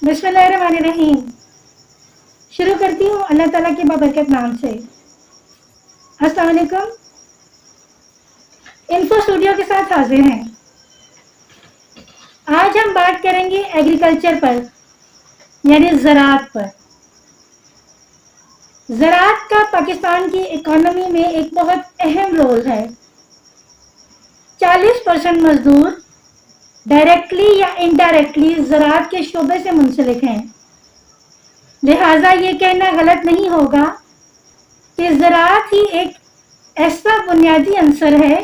बिस्मिल्लाहिर्रहमानिर्रहीम। शुरू करती हूँ अल्लाह ताला के बाबरकत नाम से। अस्सलाम वालेकुम। इन्फो स्टूडियो के साथ हाजिर हैं। आज हम बात करेंगे एग्रीकल्चर पर, यानी ज़राअत पर। ज़राअत का पाकिस्तान की इकोनॉमी में एक बहुत अहम रोल है। 40% मजदूर डायरेक्टली या इनडायरेक्टली ज़राअत के शोबे से मुंसलिक हैं। लिहाजा ये कहना गलत नहीं होगा कि ज़राअत ही एक ऐसा बुनियादी अंसर है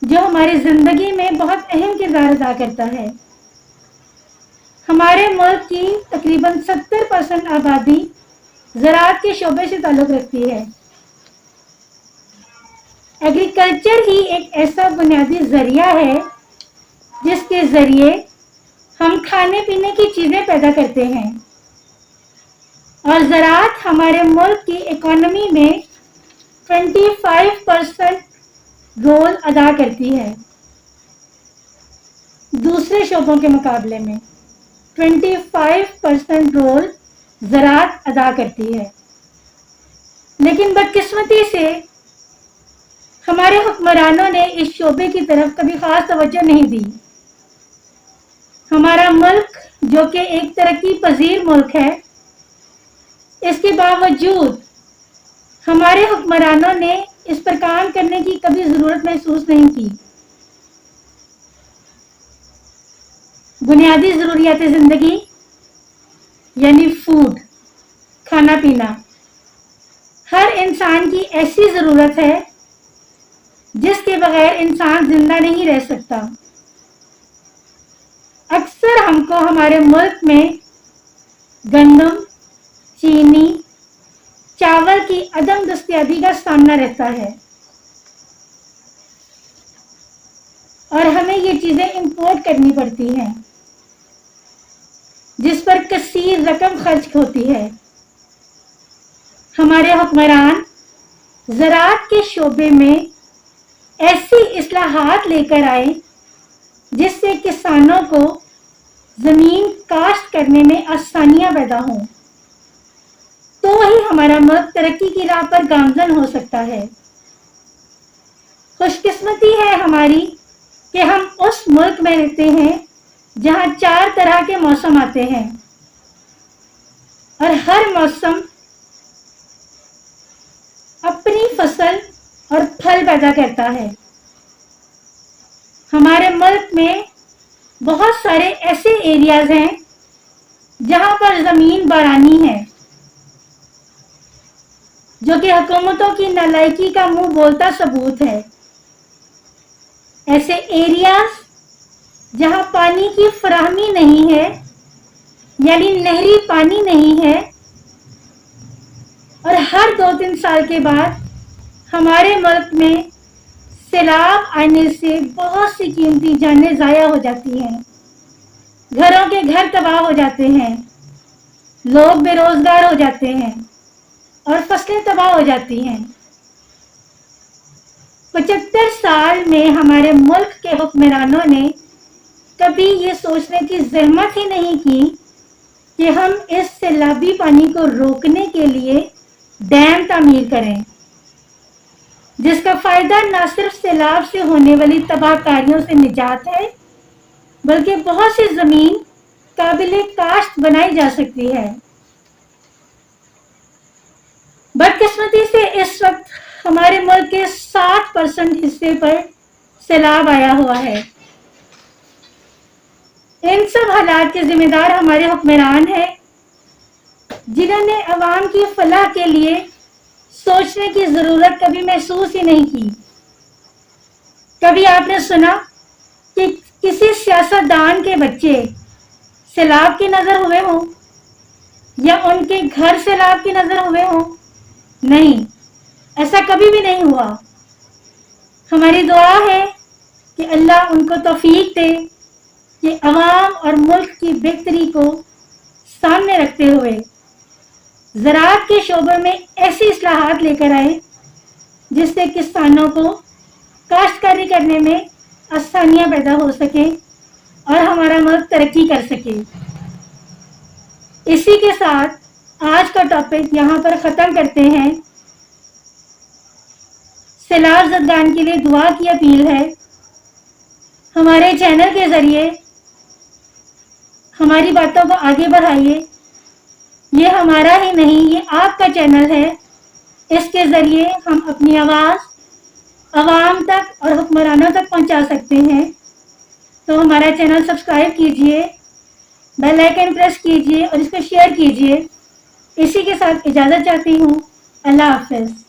जो हमारी ज़िंदगी में बहुत अहम किरदार अदा करता है। हमारे मुल्क की तकरीबन 70% आबादी ज़राअत के शोबे से ताल्लुक़ रखती है। एग्रीकल्चर ही एक ऐसा बुनियादी ज़रिया है जिसके ज़रिए हम खाने पीने की चीज़ें पैदा करते हैं, और ज़राअत हमारे मुल्क की इकोनॉमी में 25% रोल अदा करती है। दूसरे शोबों के मुकाबले में 25% रोल ज़राअत अदा करती है। लेकिन बदकिस्मती से हमारे हुक्मरानों ने इस शोबे की तरफ कभी ख़ास तवज्जो नहीं दी। हमारा मुल्क, जो कि एक तरक्की पजीर मुल्क है, इसके बावजूद हमारे हुक्मरानों ने इस पर काम करने की कभी ज़रूरत महसूस नहीं की। बुनियादी ज़रूरियात ज़िंदगी यानी फूड, खाना पीना, हर इंसान की ऐसी ज़रूरत है जिसके बगैर इंसान जिंदा नहीं रह सकता। अक्सर हमको हमारे मुल्क में गंदम, चीनी, चावल की अदम दस्तयाबी का सामना रहता है, और हमें ये चीज़ें इंपोर्ट करनी पड़ती हैं, जिस पर कसीर रकम खर्च होती है। हमारे हुक्मरान ज़राअत के शोबे में ऐसी इस्लाहात लेकर आए जिससे किसानों को ज़मीन काश्त करने में आसानियाँ पैदा हों, तो ही हमारा मुल्क तरक्की की राह पर गामज़न हो सकता है। खुशकिस्मती है हमारी कि हम उस मुल्क में रहते हैं जहाँ 4 तरह के मौसम आते हैं, और हर मौसम अपनी फसल और फल पैदा करता है। हमारे मुल्क में बहुत सारे ऐसे एरियाज हैं जहाँ पर ज़मीन बारानी है, जो कि हुकूमतों की नालायकी का मुंह बोलता सबूत है। ऐसे एरियाज जहाँ पानी की फराहमी नहीं है, यानी नहरी पानी नहीं है, और हर 2-3 साल के बाद हमारे मुल्क में सैलाब आने से बहुत सी कीमती जानें ज़ाया हो जाती हैं, घरों के घर तबाह हो जाते हैं, लोग बेरोजगार हो जाते हैं, और फसलें तबाह हो जाती हैं। 75 साल में हमारे मुल्क के हुक्मरानों ने कभी ये सोचने की जहमत ही नहीं की कि हम इस सैलाबी पानी को रोकने के लिए डैम तामीर करें, जिसका फ़ायदा न सिर्फ सैलाब से होने वाली तबाहकारियों से निजात है, बल्कि बहुत सी ज़मीन काबिल काश्त बनाई जा सकती है। बदकिस्मती से इस वक्त हमारे मुल्क के 60% हिस्से पर सैलाब आया हुआ है। इन सब हालात के जिम्मेदार हमारे हुक्मरान हैं, जिन्होंने अवाम की फलाह के लिए सोचने की ज़रूरत कभी महसूस ही नहीं की। कभी आपने सुना कि किसी सियासतदान के बच्चे सैलाब की नज़र हुए हों, या उनके घर सैलाब की नज़र हुए हों? नहीं, ऐसा कभी भी नहीं हुआ। हमारी दुआ है कि अल्लाह उनको तौफीक दे कि अवाम और मुल्क की बेहतरी को सामने रखते हुए ज़राअत के शोबे में ऐसी इस्लाहात लेकर आए जिससे किसानों को काश्तकारी करने में आसानियाँ पैदा हो सके और हमारा मुल्क तरक्की कर सके। اسی کے ساتھ آج کا ٹاپک یہاں پر ختم کرتے ہیں۔ سیلاب زدگان کے لیے دعا کی اپیل ہے۔ ہمارے چینل کے ذریعے ہماری باتوں کو آگے بڑھائیے۔ یہ ہمارا ہی نہیں، یہ آپ کا چینل ہے۔ اس کے ذریعے ہم اپنی آواز عوام تک اور حکمرانوں تک پہنچا سکتے ہیں۔ تو ہمارا چینل سبسکرائب کیجئے، بیل آئیکن پریس کیجئے اور اس کو شیئر کیجئے۔ اسی کے ساتھ اجازت چاہتی ہوں۔ اللہ حافظ۔